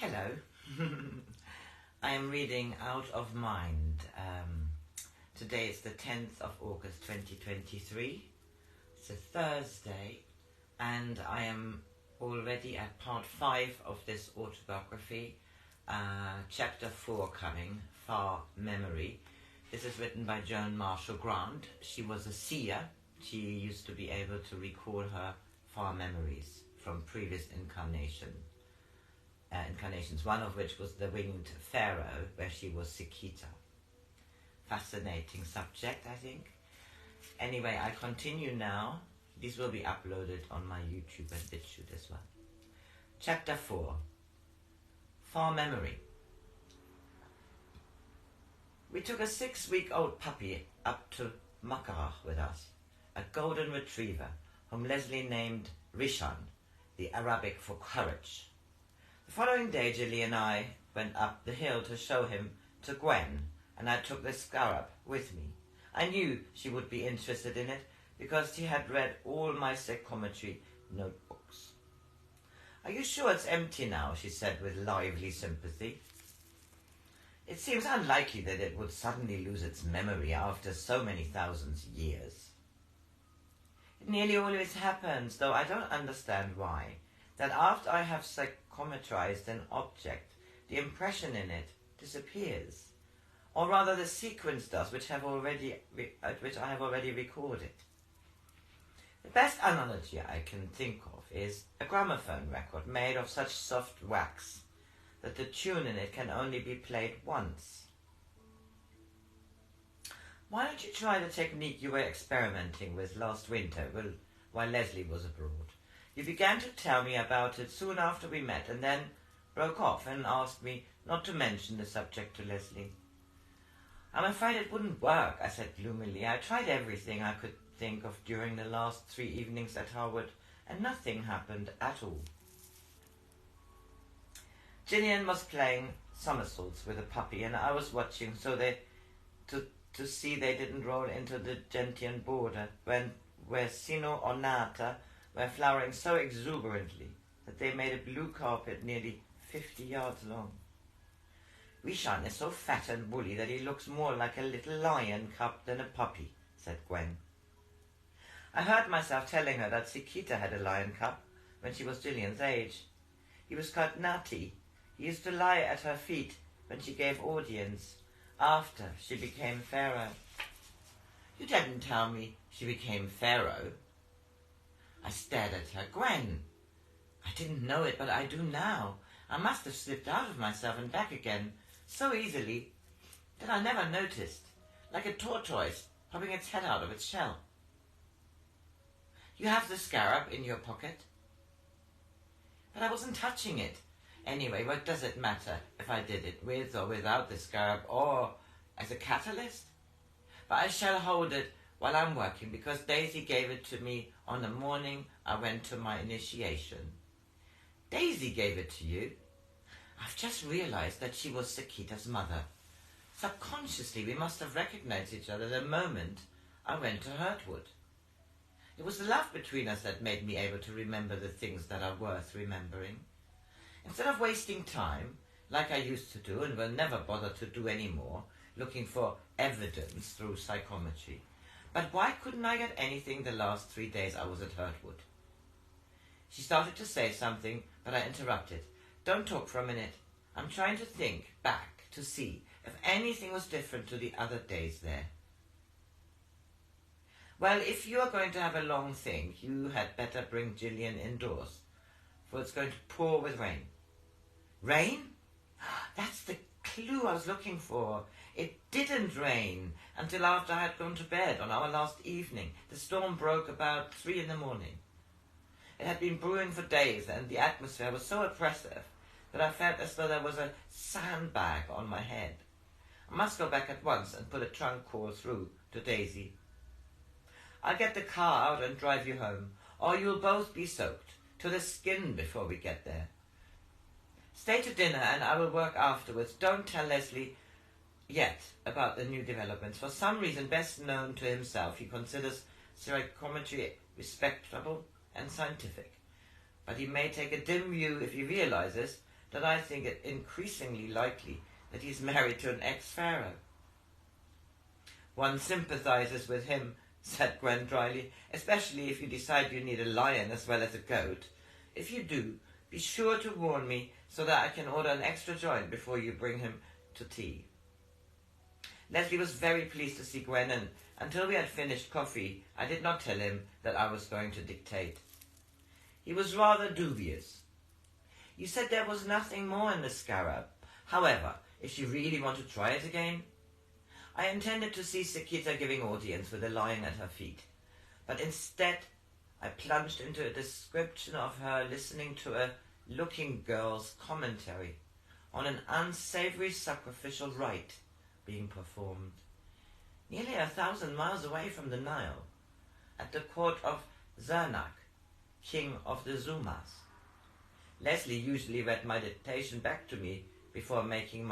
Hello. I am reading Out of Mind. Today is the 10th of August 2023. It's a Thursday, and I am already at part 5 of this autobiography, chapter 4 coming, Far Memory. This is written by Joan Grant. She was a seer. She used to be able to record her far memories from previous incarnations, one of which was the Winged Pharaoh, where she was Sekita. Fascinating subject, I think. Anyway, I continue now. These will be uploaded on my YouTube and BitChute as well. Chapter 4. Far Memory. We took a 6-week-old puppy up to Makarach with us, a golden retriever whom Leslie named Rishan, the Arabic for courage. The following day, Gilly and I went up the hill to show him to Gwen, and I took the scarab with me. I knew she would be interested in it because she had read all my psychometry notebooks. "Are you sure it's empty now?" she said with lively sympathy. "It seems unlikely that it would suddenly lose its memory after so many thousands of years." "It nearly always happens, though I don't understand why, that after I have psychometrized an object, the impression in it disappears. Or rather the sequence does, which I have already recorded. The best analogy I can think of is a gramophone record made of such soft wax that the tune in it can only be played once. Why don't you try the technique you were experimenting with last winter while Leslie was abroad? You began to tell me about it soon after we met and then broke off and asked me not to mention the subject to Leslie." "I'm afraid it wouldn't work," I said gloomily. "I tried everything I could think of during the last 3 evenings at Harwood, and nothing happened at all." Gillian was playing somersaults with a puppy, and I was watching to see they didn't roll into the gentian border where Sino or Nata were flowering so exuberantly that they made a blue carpet nearly 50 yards long. "Rishan is so fat and woolly that he looks more like a little lion cub than a puppy," said Gwen. I heard myself telling her that Sekita had a lion cub when she was Gillian's age. He was called Nati. He used to lie at her feet when she gave audience after she became Pharaoh. "You didn't tell me she became Pharaoh." I stared at her. "Gwen, I didn't know it, but I do now. I must have slipped out of myself and back again so easily that I never noticed, like a tortoise popping its head out of its shell." "You have the scarab in your pocket?" "But I wasn't touching it. Anyway, what does it matter if I did it with or without the scarab or as a catalyst? But I shall hold it while I'm working because Daisy gave it to me on the morning I went to my initiation." "Daisy gave it to you?" "I've just realized that she was Sekita's mother. Subconsciously, we must have recognized each other the moment I went to Hurtwood. It was the love between us that made me able to remember the things that are worth remembering. Instead of wasting time, like I used to do and will never bother to do anymore, looking for evidence through psychometry. But why couldn't I get anything the last 3 days I was at Hurtwood?" She started to say something, but I interrupted. "Don't talk for a minute. I'm trying to think back to see if anything was different to the other days there." "Well, if you are going to have a long thing, you had better bring Gillian indoors, for it's going to pour with rain." "Rain? That's the clue I was looking for. It didn't rain until after I had gone to bed on our last evening. The storm broke about 3 in the morning. It had been brewing for days, and the atmosphere was so oppressive that I felt as though there was a sandbag on my head. I must go back at once and put a trunk call through to Daisy. I'll get the car out and drive you home, or you'll both be soaked to the skin before we get there. Stay to dinner and I will work afterwards. Don't tell Leslie yet about the new developments. For some reason best known to himself, he considers psychometry respectable and scientific. But he may take a dim view if he realizes that I think it increasingly likely that he's married to an ex-pharaoh. One sympathizes with him, said Gwen dryly, especially if you decide you need a lion as well as a goat. If you do, be sure to warn me so that I can order an extra joint before you bring him to tea. Leslie was very pleased to see Gwen, and until we had finished coffee, I did not tell him that I was going to dictate. He was rather dubious. You said there was nothing more in the scarab. However, if you really want to try it again... I intended to see Sekita giving audience with a lion at her feet, but instead I plunged into a description of her listening to a looking girl's commentary on an unsavory sacrificial rite being performed nearly 1,000 miles away from the Nile, at the court of Zernak, king of the Zumas. Leslie usually read my dictation back to me before making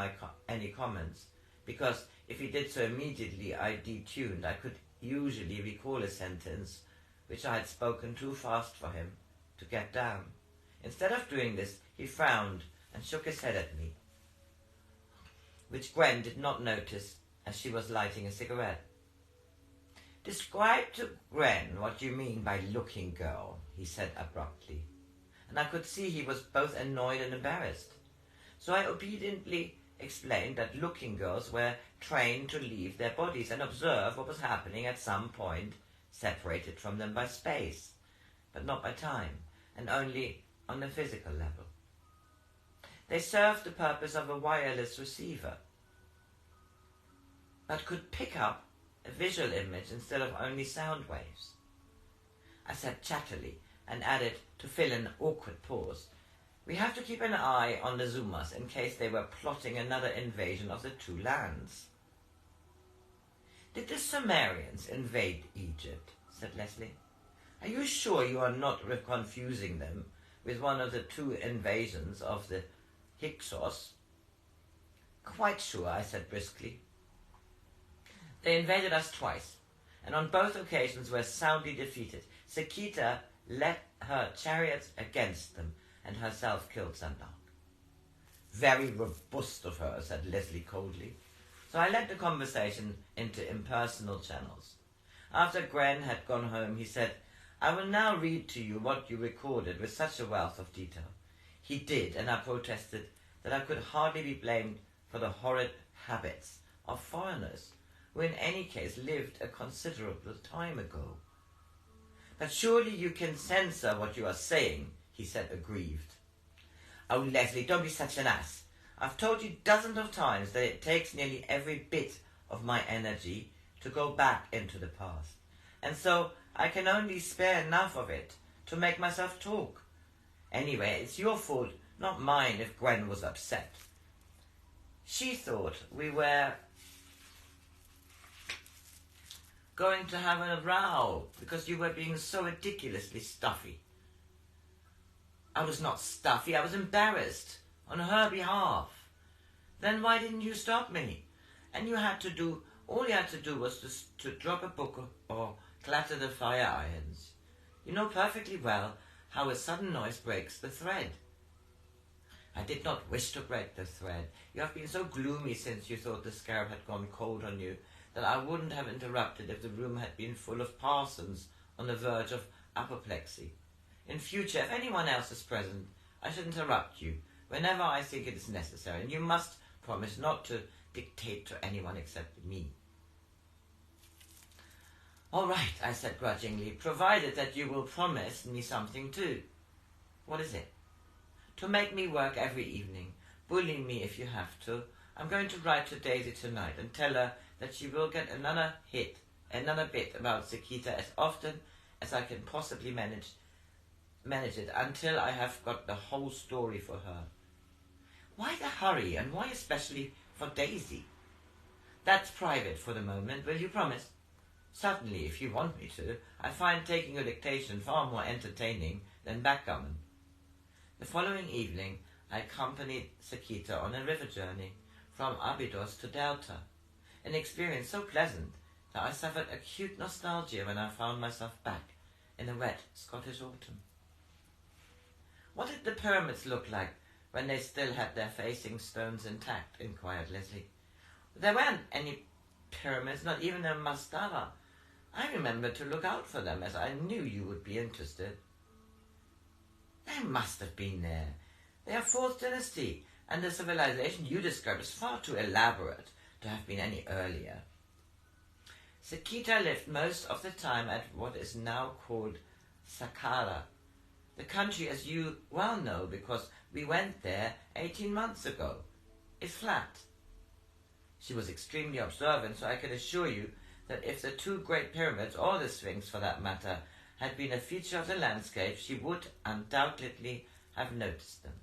any comments, because if he did so immediately I detuned, I could usually recall a sentence which I had spoken too fast for him to get down. Instead of doing this, he frowned and shook his head at me, which Gwen did not notice as she was lighting a cigarette. Describe to Gwen what you mean by looking girl, he said abruptly, and I could see he was both annoyed and embarrassed. So I obediently explained that looking girls were trained to leave their bodies and observe what was happening at some point separated from them by space, but not by time, and only on the physical level. They served the purpose of a wireless receiver, but could pick up a visual image instead of only sound waves. I said chattily and added, to fill an awkward pause, we have to keep an eye on the Zumas in case they were plotting another invasion of the two lands. Did the Sumerians invade Egypt? Said Leslie. Are you sure you are not confusing them with one of the two invasions of the Hyksos? Quite sure, I said briskly. They invaded us twice, and on both occasions were soundly defeated. Sekita led her chariots against them, and herself killed Sandak. Very robust of her, said Leslie coldly. So I led the conversation into impersonal channels. After Gwen had gone home, he said, I will now read to you what you recorded with such a wealth of detail. He did, and I protested that I could hardly be blamed for the horrid habits of foreigners, who in any case lived a considerable time ago. But surely you can censor what you are saying, he said, aggrieved. Oh, Leslie, don't be such an ass. I've told you dozens of times that it takes nearly every bit of my energy to go back into the past, and so I can only spare enough of it to make myself talk. Anyway, it's your fault, not mine, if Gwen was upset. She thought we were going to have a row because you were being so ridiculously stuffy. I was not stuffy, I was embarrassed on her behalf. Then why didn't you stop me? And all you had to do was to drop a book or clatter the fire irons. You know perfectly well how a sudden noise breaks the thread. I did not wish to break the thread. You have been so gloomy since you thought the scarab had gone cold on you that I wouldn't have interrupted if the room had been full of parsons on the verge of apoplexy. In future, if anyone else is present, I should interrupt you whenever I think it is necessary, and you must promise not to dictate to anyone except me. All right, I said grudgingly, provided that you will promise me something too. What is it? To make me work every evening. Bully me if you have to. I'm going to write to Daisy tonight and tell her that she will get another bit about Sekita as often as I can possibly manage it until I have got the whole story for her. Why the hurry, and why especially for Daisy? That's private for the moment, will you promise? Certainly, if you want me to. I find taking a dictation far more entertaining than backgammon. The following evening, I accompanied Sekita on a river journey from Abydos to Delta, an experience so pleasant that I suffered acute nostalgia when I found myself back in a wet Scottish autumn. What did the pyramids look like when they still had their facing stones intact?" inquired Leslie. "There weren't any pyramids, not even a mastaba. I remembered to look out for them, as I knew you would be interested." "They must have been there. They are 4th dynasty, and the civilization you describe is far too elaborate to have been any earlier." Sekita lived most of the time at what is now called Saqqara, the country, as you well know because we went there 18 months ago, is flat. She was extremely observant, so I can assure you that if the 2 Great Pyramids, or the Sphinx for that matter, had been a feature of the landscape, she would undoubtedly have noticed them.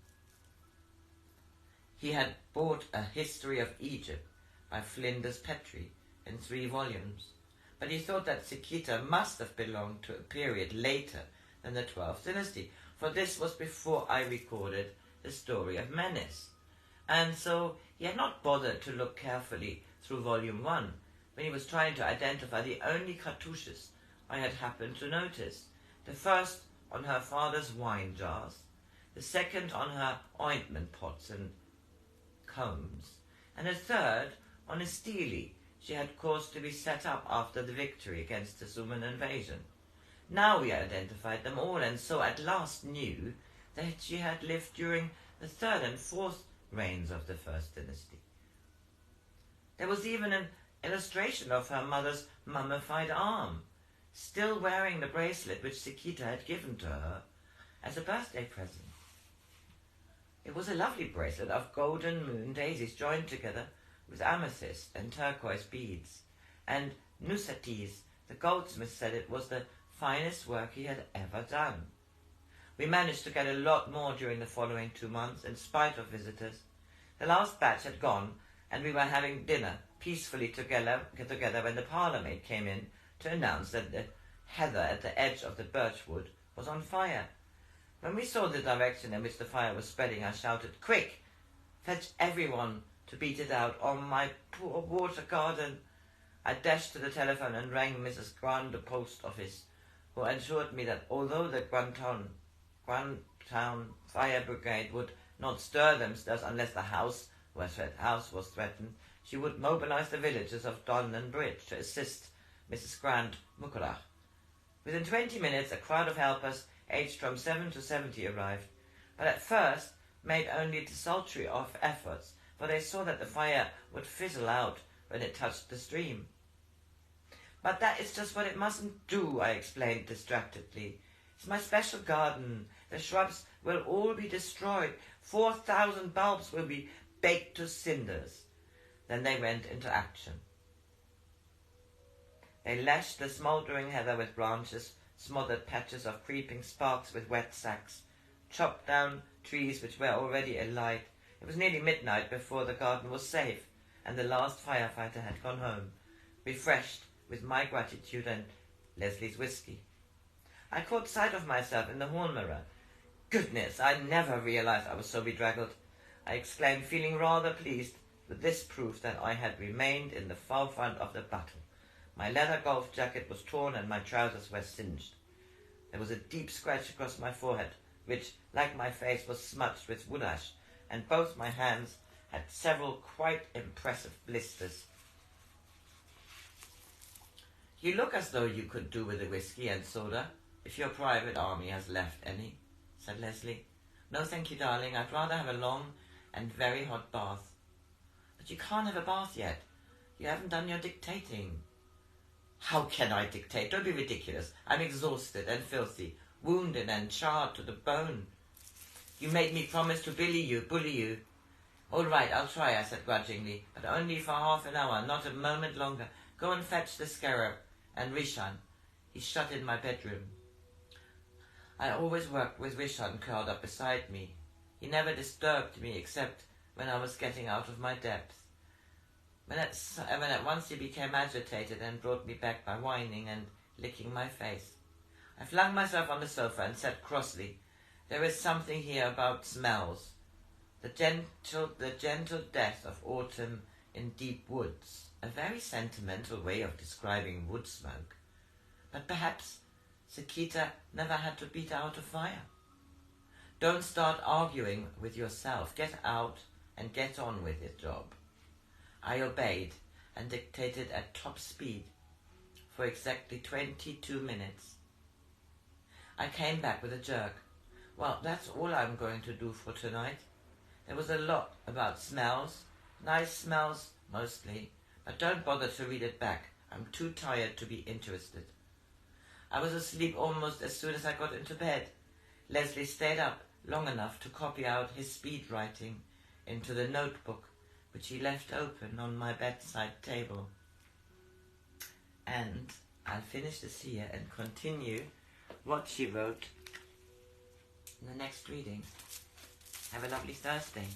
He had bought A History of Egypt by Flinders Petrie in 3 volumes, but he thought that Sekita must have belonged to a period later than the 12th dynasty, for this was before I recorded the story of Menes, and so he had not bothered to look carefully through volume 1 when he was trying to identify the only cartouches I had happened to notice, the first on her father's wine jars, the second on her ointment pots and combs, and the third on a stele she had caused to be set up after the victory against the Suman invasion. Now we identified them all, and so at last knew that she had lived during the 3rd and 4th reigns of the 1st dynasty. There was even an illustration of her mother's mummified arm, still wearing the bracelet which Sekita had given to her as a birthday present. It was a lovely bracelet of golden moon daisies joined together with amethyst and turquoise beads, and Nusatis, the goldsmith, said it was the finest work he had ever done. We managed to get a lot more during the following 2 months, in spite of visitors. The last batch had gone, and we were having dinner peacefully together when the parlour-maid came in to announce that the heather at the edge of the birch wood was on fire. When we saw the direction in which the fire was spreading, I shouted, "Quick! Fetch everyone to beat it out, or my poor water garden." I dashed to the telephone and rang Mrs. Grant, the post office, who assured me that although the Grantown Fire Brigade would not stir themselves unless the house was threatened, she would mobilize the villagers of Donnan Bridge to assist Mrs. Grant Mukurach. Within 20 minutes, a crowd of helpers aged from 7 to 70 arrived, but at first made only desultory efforts, for they saw that the fire would fizzle out when it touched the stream. "But that is just what it mustn't do," I explained distractedly. "It's my special garden. The shrubs will all be destroyed. 4,000 bulbs will be baked to cinders." Then they went into action. They lashed the smouldering heather with branches, smothered patches of creeping sparks with wet sacks, chopped down trees which were already alight. It was nearly midnight before the garden was safe, and the last firefighter had gone home, refreshed with my gratitude and Leslie's whiskey. I caught sight of myself in the horn mirror. "Goodness, I never realized I was so bedraggled," I exclaimed, feeling rather pleased with this proof that I had remained in the forefront of the battle. My leather golf jacket was torn and my trousers were singed. There was a deep scratch across my forehead, which, like my face, was smudged with wood ash, and both my hands had several quite impressive blisters. "You look as though you could do with a whiskey and soda, if your private army has left any," said Leslie. "No, thank you, darling. I'd rather have a long and very hot bath." "But you can't have a bath yet. You haven't done your dictating." "How can I dictate? Don't be ridiculous. I'm exhausted and filthy, wounded and charred to the bone. You made me promise to bully you. "All right, I'll try," I said grudgingly, "but only for half an hour, not a moment longer. Go and fetch the scarab and Rishan. He's shut in my bedroom." I always worked with Rishan curled up beside me. He never disturbed me except when I was getting out of my depth. When at once he became agitated and brought me back by whining and licking my face. I flung myself on the sofa and said crossly, "There is something here about smells. The gentle death of autumn in deep woods. A very sentimental way of describing wood smoke. But perhaps Sekita never had to beat out a fire." Don't start arguing with yourself. Get out and get on with your job. I obeyed and dictated at top speed for exactly 22 minutes. I came back with a jerk. Well, that's all I'm going to do for tonight. There was a lot about smells, nice smells mostly, but don't bother to read it back. I'm too tired to be interested. I was asleep almost as soon as I got into bed. Leslie stayed up long enough to copy out his speed writing into the notebook, which he left open on my bedside table. And I'll finish this here and continue what she wrote in the next reading. Have a lovely Thursday.